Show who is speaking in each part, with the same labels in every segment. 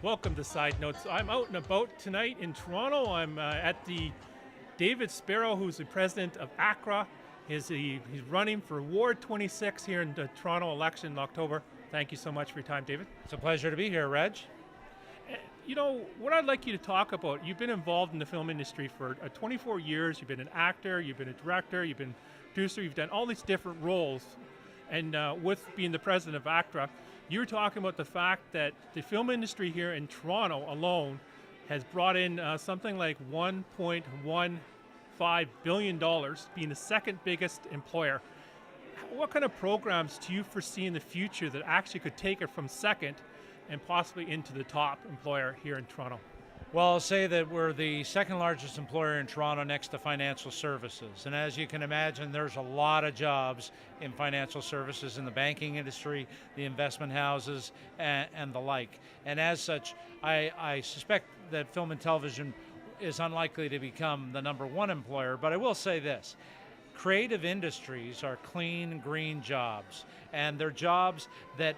Speaker 1: Welcome to Side Notes. I'm out and about tonight in Toronto. I'm at the David Sparrow, who's the president of ACTRA. He's running for Ward 26 here in the Toronto election in October. Thank you so much for your time, David.
Speaker 2: It's a pleasure to be here, Reg.
Speaker 1: You know, what I'd like you to talk about, you've been involved in the film industry for 24 years. You've been an actor, you've been a director, you've been a producer, you've done all these different roles. And with being the president of ACTRA, you were talking about the fact that the film industry here in Toronto alone has brought in something like $1.15 billion, being the second biggest employer. What kind of programs do you foresee in the future that actually could take it from second and possibly into the top employer here in Toronto?
Speaker 2: Well, I'll say that we're the second largest employer in Toronto next to financial services. And as you can imagine, there's a lot of jobs in financial services, in the banking industry, the investment houses, and the like. And as such, I suspect that film and television is unlikely to become the number one employer, but I will say this. Creative industries are clean, green jobs, and they're jobs that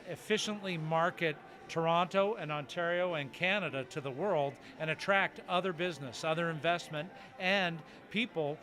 Speaker 2: efficiently market Toronto and Ontario and Canada to the world and attract other business, other investment, and people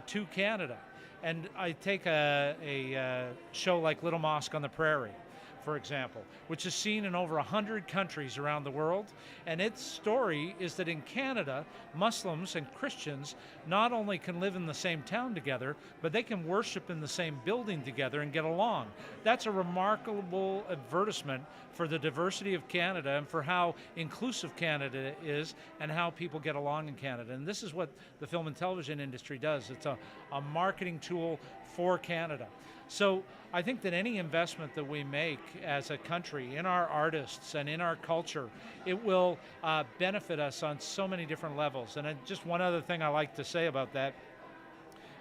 Speaker 2: to Canada. And I take a show like Little Mosque on the Prairie, for example, which is seen in over 100 countries around the world. And its story is that in Canada, Muslims and Christians not only can live in the same town together, but they can worship in the same building together and get along. That's a remarkable advertisement for the diversity of Canada and for how inclusive Canada is and how people get along in Canada. And this is what the film and television industry does. It's a marketing tool for Canada. So I think that any investment that we make as a country in our artists and in our culture, it will benefit us on so many different levels. And just one other thing I like to say about that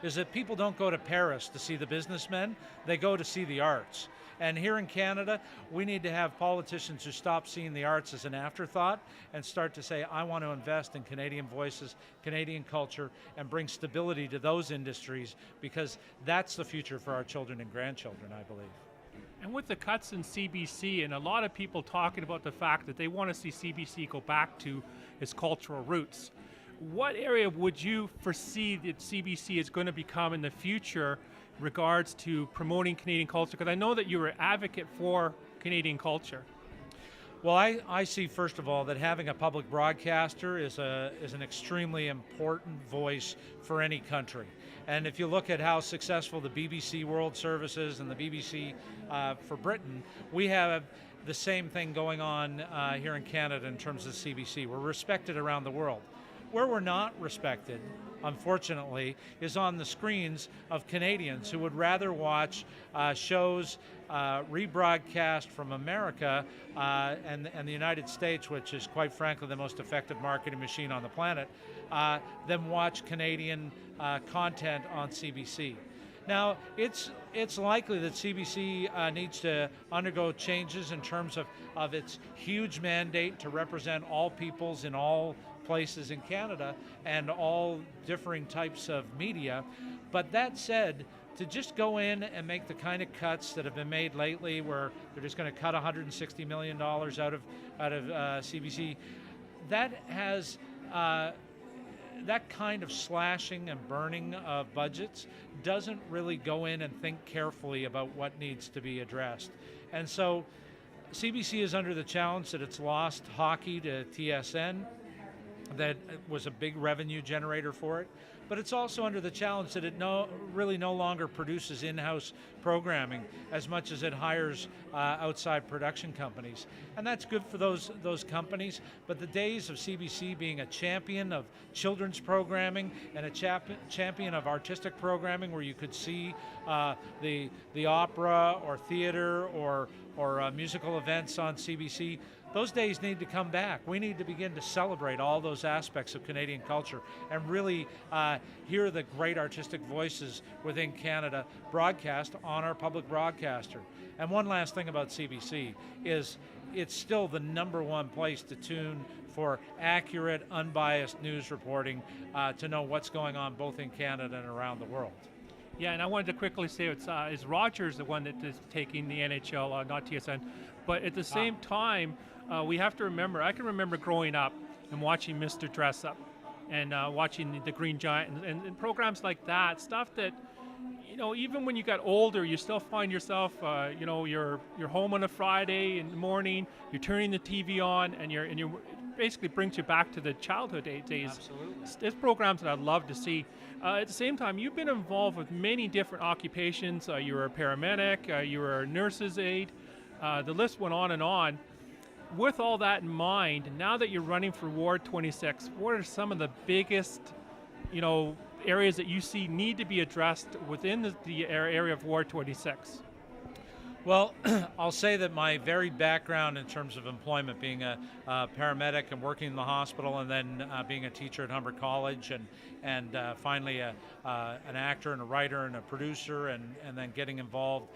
Speaker 2: is that people don't go to Paris to see the businessmen, they go to see the arts. And here in Canada, we need to have politicians who stop seeing the arts as an afterthought and start to say, I want to invest in Canadian voices, Canadian culture, and bring stability to those industries, because that's the future for our children and grandchildren, I believe.
Speaker 1: And with the cuts in CBC, and a lot of people talking about the fact that they want to see CBC go back to its cultural roots, what area would you foresee that CBC is going to become in the future in regards to promoting Canadian culture? Because I know that you're an advocate for Canadian culture.
Speaker 2: Well, I see, first of all, that having a public broadcaster is an extremely important voice for any country. And if you look at how successful the BBC World Service is and the BBC for Britain, we have the same thing going on here in Canada in terms of CBC. We're respected around the world. Where we're not respected, unfortunately, is on the screens of Canadians who would rather watch shows rebroadcast from America and the United States, which is quite frankly the most effective marketing machine on the planet, than watch Canadian content on CBC. Now, it's likely that CBC needs to undergo changes in terms of its huge mandate to represent all peoples in all places in Canada and all differing types of media. But that said, to just go in and make the kind of cuts that have been made lately, where they're just going to cut $160 million out of CBC, that has that kind of slashing and burning of budgets doesn't really go in and think carefully about what needs to be addressed. And so CBC is under the challenge that it's lost hockey to TSN. That was a big revenue generator for it, but it's also under the challenge that it really no longer produces in-house programming as much as it hires outside production companies. And that's good for those companies, but the days of CBC being a champion of children's programming and a champion of artistic programming, where you could see the opera or theater or musical events on CBC, those days need to come back. We need to begin to celebrate all those aspects of Canadian culture and really hear the great artistic voices within Canada broadcast on our public broadcaster. And one last thing about CBC is it's still the #1 place to tune for accurate, unbiased news reporting to know what's going on both in Canada and around the world.
Speaker 1: Yeah, and I wanted to quickly say is Rogers the one that is taking the NHL, not TSN. But at the same time, we have to remember, I can remember growing up and watching Mr. Dress Up and watching the Green Giant and programs like that, stuff that, even when you got older, you still find yourself, you're home on a Friday in the morning, you're turning the TV on, and you're basically brings you back to the childhood days.
Speaker 2: Absolutely.
Speaker 1: There's programs that I'd love to see. At the same time, you've been involved with many different occupations. You were a paramedic, you were a nurse's aide. The list went on and on. With all that in mind, now that you're running for Ward 26, what are some of the biggest, areas that you see need to be addressed within the area of Ward 26?
Speaker 2: Well, I'll say that my varied background in terms of employment, being a paramedic and working in the hospital, and then being a teacher at Humber College, and finally an actor and a writer and a producer, and then getting involved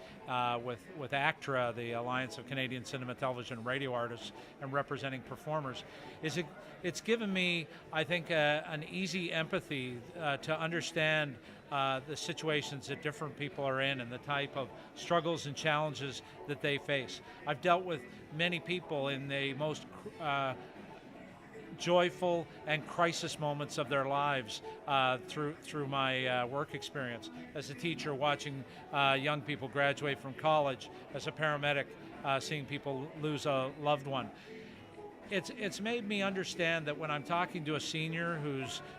Speaker 2: with ACTRA, the Alliance of Canadian Cinema, Television, and Radio Artists, and representing performers, it's given me, I think, an easy empathy to understand the situations that different people are in and the type of struggles and challenges that they face. I've dealt with many people in the most joyful and crisis moments of their lives through my work experience. As a teacher, watching young people graduate from college, as a paramedic, seeing people lose a loved one. It's made me understand that when I'm talking to a senior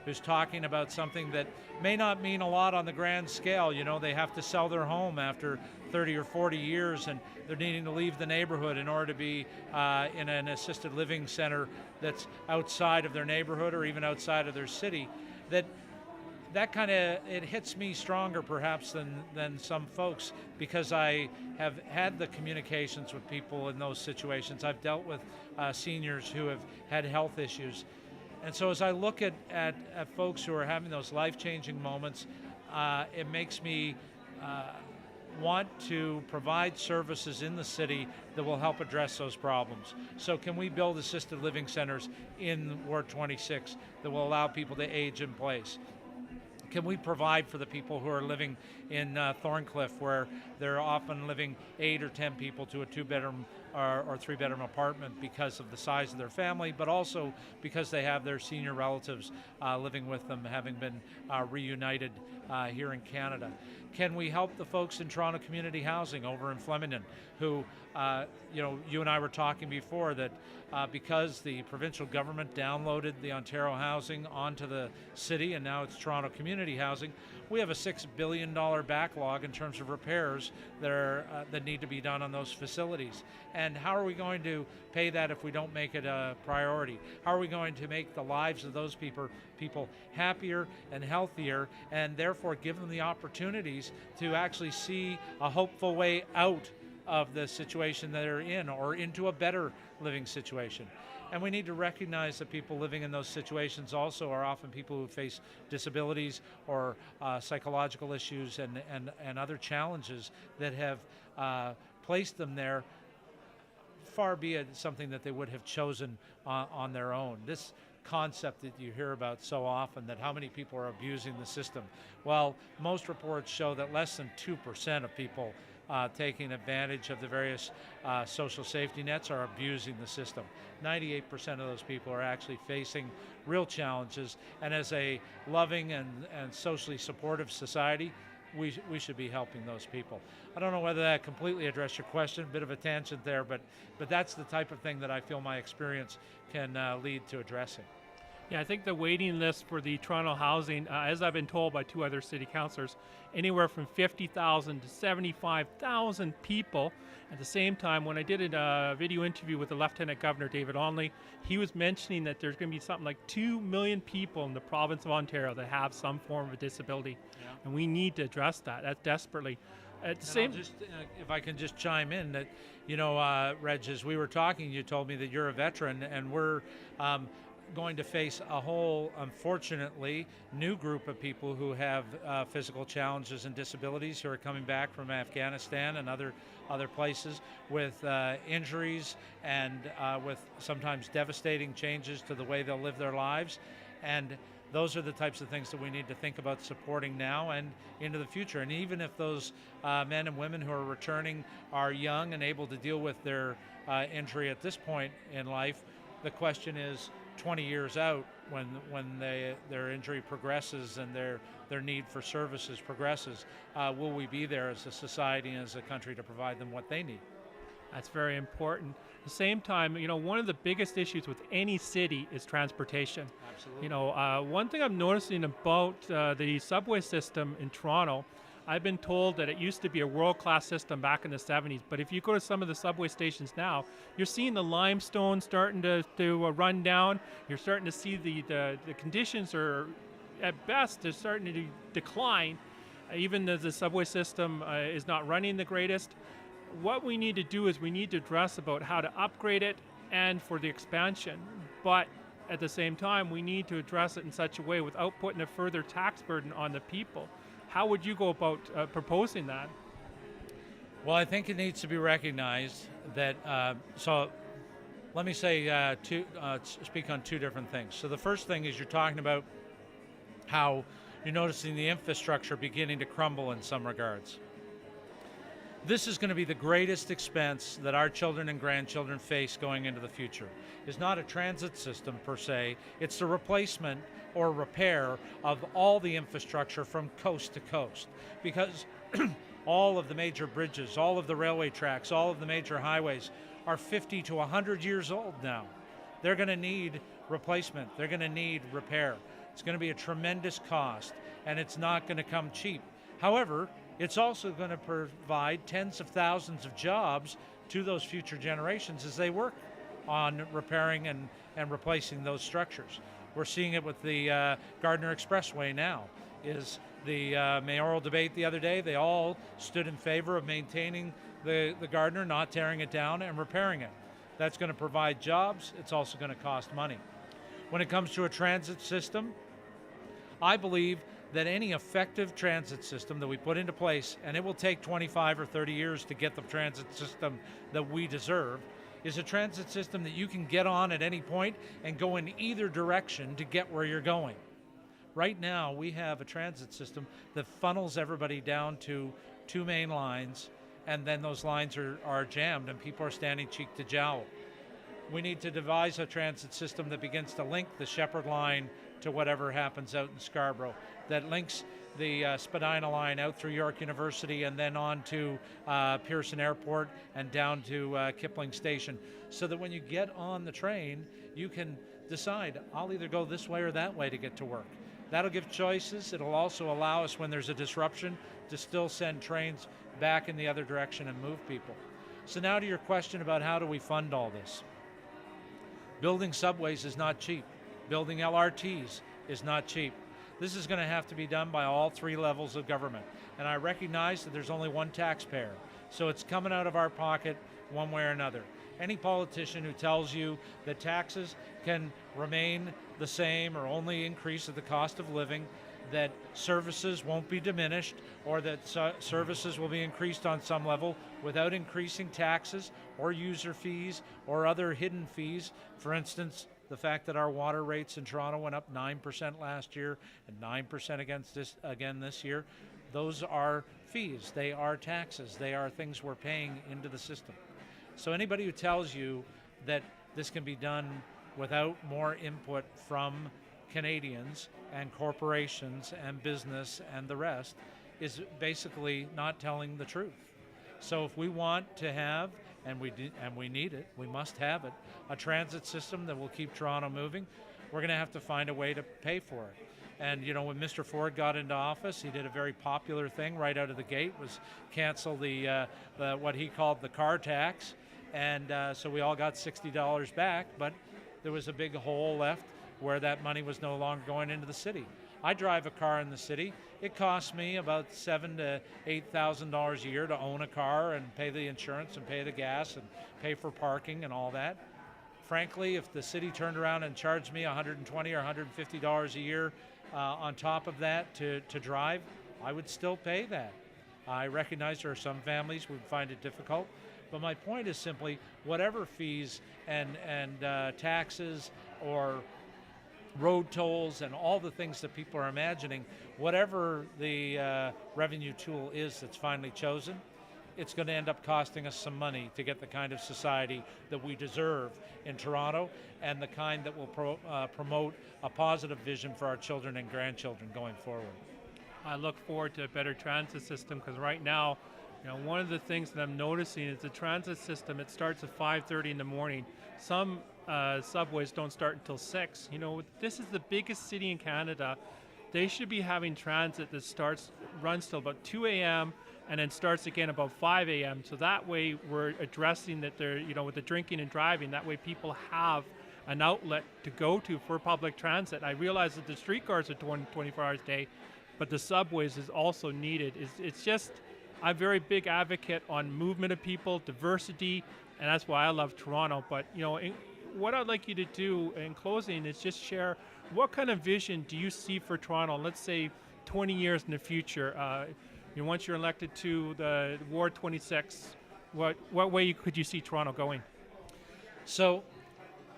Speaker 2: who's talking about something that may not mean a lot on the grand scale, they have to sell their home after 30 or 40 years, and they're needing to leave the neighborhood in order to be in an assisted living center that's outside of their neighborhood or even outside of their city, that kind of, it hits me stronger perhaps than some folks, because I have had the communications with people in those situations. I've dealt with seniors who have had health issues. And so as I look at folks who are having those life-changing moments, it makes me want to provide services in the city that will help address those problems. So can we build assisted living centers in Ward 26 that will allow people to age in place? Can we provide for the people who are living in Thorncliffe, where they're often living 8 or 10 people to a 2-bedroom or 3-bedroom apartment because of the size of their family, but also because they have their senior relatives living with them, having been reunited here in Canada? Can we help the folks in Toronto Community Housing over in Flemington, who, you and I were talking before that because the provincial government downloaded the Ontario Housing onto the city, and now it's Toronto Community Housing, we have a $6 billion backlog in terms of repairs that need to be done on those facilities. And how are we going to pay that if we don't make it a priority? How are we going to make the lives of those people happier and healthier, and therefore give them the opportunities to actually see a hopeful way out of the situation that they're in, or into a better living situation? And we need to recognize that people living in those situations also are often people who face disabilities or psychological issues and other challenges that have placed them there, far be it something that they would have chosen on their own. This concept that you hear about so often, that how many people are abusing the system. Well, most reports show that less than 2% of people taking advantage of the various social safety nets are abusing the system. 98% of those people are actually facing real challenges, and as a loving and socially supportive society, we should be helping those people. I don't know whether that completely addressed your question, a bit of a tangent there, but that's the type of thing that I feel my experience can lead to addressing.
Speaker 1: Yeah, I think the waiting list for the Toronto housing, as I've been told by 2 other city councillors, anywhere from 50,000 to 75,000 people. At the same time, when I did a video interview with the Lieutenant Governor, David Onley, he was mentioning that there's going to be something like 2 million people in the province of Ontario that have some form of a disability. Yeah. And we need to address that desperately. At the same,
Speaker 2: if I can just chime in, that, Reg, as we were talking, you told me that you're a veteran, and we're going to face a whole, unfortunately, new group of people who have physical challenges and disabilities, who are coming back from Afghanistan and other places with injuries and with sometimes devastating changes to the way they'll live their lives. And those are the types of things that we need to think about supporting now and into the future. And even if those men and women who are returning are young and able to deal with their injury at this point in life, the question is 20 years out when their injury progresses and their need for services progresses, will we be there as a society and as a country to provide them what they need?
Speaker 1: That's very important. At the same time, one of the biggest issues with any city is transportation.
Speaker 2: Absolutely.
Speaker 1: One thing I'm noticing about the subway system in Toronto, I've been told that it used to be a world-class system back in the 70s, but if you go to some of the subway stations now, you're seeing the limestone starting to run down. You're starting to see the conditions are, at best, they're starting to decline. Even though the subway system is not running the greatest. What we need to do is we need to address about how to upgrade it and for the expansion, but at the same time we need to address it in such a way without putting a further tax burden on the people. How would you go about proposing that?
Speaker 2: Well, I think it needs to be recognized that, so let me say, speak on two different things. So the first thing is you're talking about how you're noticing the infrastructure beginning to crumble in some regards. This is going to be the greatest expense that our children and grandchildren face going into the future. It's not a transit system per se, it's the replacement or repair of all the infrastructure from coast to coast. Because all of the major bridges, all of the railway tracks, all of the major highways are 50 to 100 years old now. They're going to need replacement, they're going to need repair. It's going to be a tremendous cost, and it's not going to come cheap. However, it's also going to provide tens of thousands of jobs to those future generations as they work on repairing and replacing those structures. We're seeing it with the Gardiner Expressway now. Is the mayoral debate the other day, they all stood in favor of maintaining the Gardiner, not tearing it down and repairing it. That's going to provide jobs. It's also going to cost money. When it comes to a transit system, I believe that any effective transit system that we put into place, and it will take 25 or 30 years to get the transit system that we deserve, is a transit system that you can get on at any point and go in either direction to get where you're going. Right now, we have a transit system that funnels everybody down to two main lines, and then those lines are jammed and people are standing cheek to jowl. We need to devise a transit system that begins to link the Shepherd line to whatever happens out in Scarborough, that links the Spadina line out through York University and then on to Pearson Airport and down to Kipling Station, so that when you get on the train, you can decide, I'll either go this way or that way to get to work. That'll give choices. It'll also allow us, when there's a disruption, to still send trains back in the other direction and move people. So now to your question about how do we fund all this. Building subways is not cheap. Building LRTs is not cheap. This is going to have to be done by all three levels of government. And I recognize that there's only one taxpayer, so it's coming out of our pocket one way or another. Any politician who tells you that taxes can remain the same or only increase at the cost of living, that services won't be diminished, or that services will be increased on some level without increasing taxes or user fees or other hidden fees. For instance, the fact that our water rates in Toronto went up 9% last year and 9% again this year, those are fees, they are taxes, they are things we're paying into the system. So anybody who tells you that this can be done without more input from Canadians and corporations and business and the rest is basically not telling the truth. So if we want to have, and we need it, we must have it, a transit system that will keep Toronto moving, we're going to have to find a way to pay for it. And when Mr. Ford got into office, he did a very popular thing right out of the gate, was cancel the what he called the car tax, and so we all got $60 back, but there was a big hole left where that money was no longer going into the city. I drive a car in the city. It costs me about $7,000 to $8,000 a year to own a car and pay the insurance and pay the gas and pay for parking and all that. Frankly, if the city turned around and charged me $120 or $150 a year on top of that to drive, I would still pay that. I recognize there are some families who would find it difficult, but my point is simply whatever fees and taxes or road tolls and all the things that people are imagining, whatever the revenue tool is that's finally chosen, it's going to end up costing us some money to get the kind of society that we deserve in Toronto and the kind that will promote a positive vision for our children and grandchildren going forward.
Speaker 1: I look forward to a better transit system, because right now, one of the things that I'm noticing is the transit system, it starts at 5:30 in the morning. Some subways don't start until 6. This is the biggest city in Canada. They should be having transit that runs till about 2 a.m. and then starts again about 5 a.m. So that way we're addressing that with the drinking and driving, that way people have an outlet to go to for public transit. I realize that the streetcars are 24 hours a day, but the subways is also needed. It's just, I'm a very big advocate on movement of people, diversity, and that's why I love Toronto. But what I'd like you to do in closing is just share what kind of vision do you see for Toronto, let's say 20 years in the future. Once you're elected to the Ward 26, what way could you see Toronto going?
Speaker 2: So,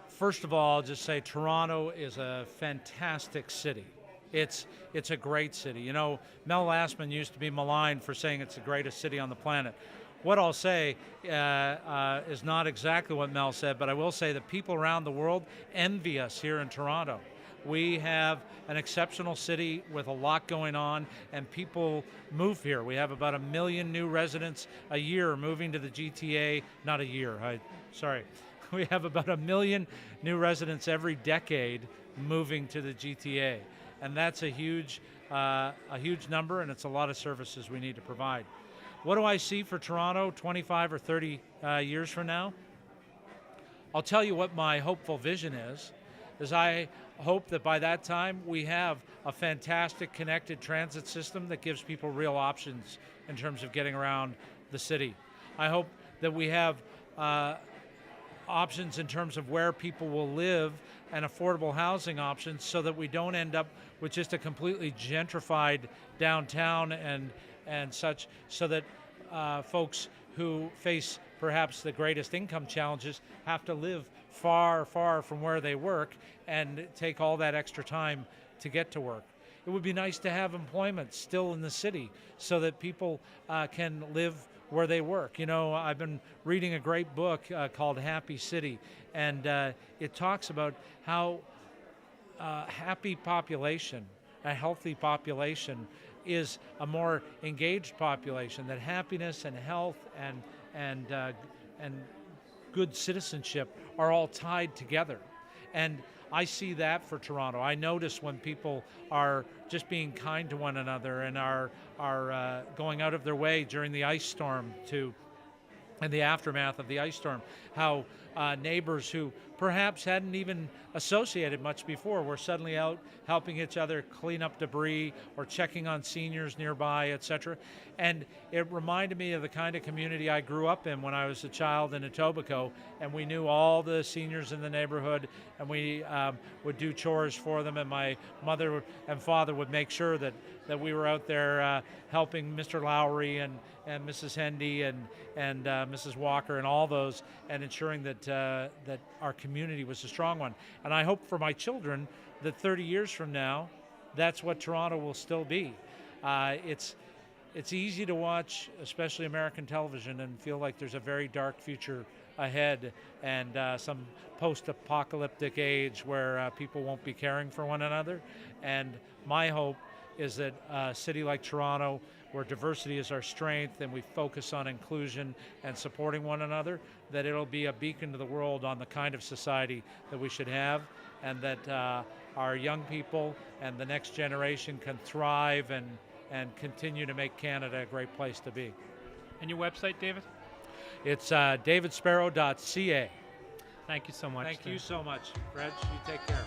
Speaker 2: first of all, I'll just say Toronto is a fantastic city. It's a great city. Mel Lastman used to be maligned for saying it's the greatest city on the planet. What I'll say is not exactly what Mel said, but I will say that people around the world envy us here in Toronto. We have an exceptional city with a lot going on, and people move here. We have about 1 million new residents a year moving to the GTA. Not a year, sorry. We have about 1 million new residents every decade moving to the GTA. And that's a huge number, and it's a lot of services we need to provide. What do I see for Toronto 25 or 30 years from now? I'll tell you what my hopeful vision is I hope that by that time we have a fantastic connected transit system that gives people real options in terms of getting around the city. I hope that we have options in terms of where people will live and affordable housing options, so that we don't end up with just a completely gentrified downtown and such, so that folks who face perhaps the greatest income challenges have to live far, far from where they work and take all that extra time to get to work. It would be nice to have employment still in the city so that people can live where they work. I've been reading a great book called Happy City, and it talks about how happy population, a healthy population, is a more engaged population, that happiness and health and good citizenship are all tied together. And I see that for Toronto. I notice when people are just being kind to one another and are going out of their way during the ice storm and the aftermath of the ice storm, how neighbors who perhaps hadn't even associated much before were suddenly out helping each other clean up debris or checking on seniors nearby, etc. And it reminded me of the kind of community I grew up in when I was a child in Etobicoke, and we knew all the seniors in the neighborhood, and we would do chores for them, and my mother and father would make sure that we were out there helping Mr. Lowry and Mrs. Hendy and Mrs. Walker and all those, and ensuring that our community was a strong one. And I hope for my children that 30 years from now, that's what Toronto will still be. It's easy to watch, especially American television, and feel like there's a very dark future ahead and some post-apocalyptic age where people won't be caring for one another. And my hope is that a city like Toronto, where diversity is our strength and we focus on inclusion and supporting one another, that it'll be a beacon to the world on the kind of society that we should have, and that our young people and the next generation can thrive and continue to make Canada a great place to be.
Speaker 1: And your website, David?
Speaker 2: It's davidsparrow.ca.
Speaker 1: Thank you so much.
Speaker 2: Thank you so much, Reg. You take care.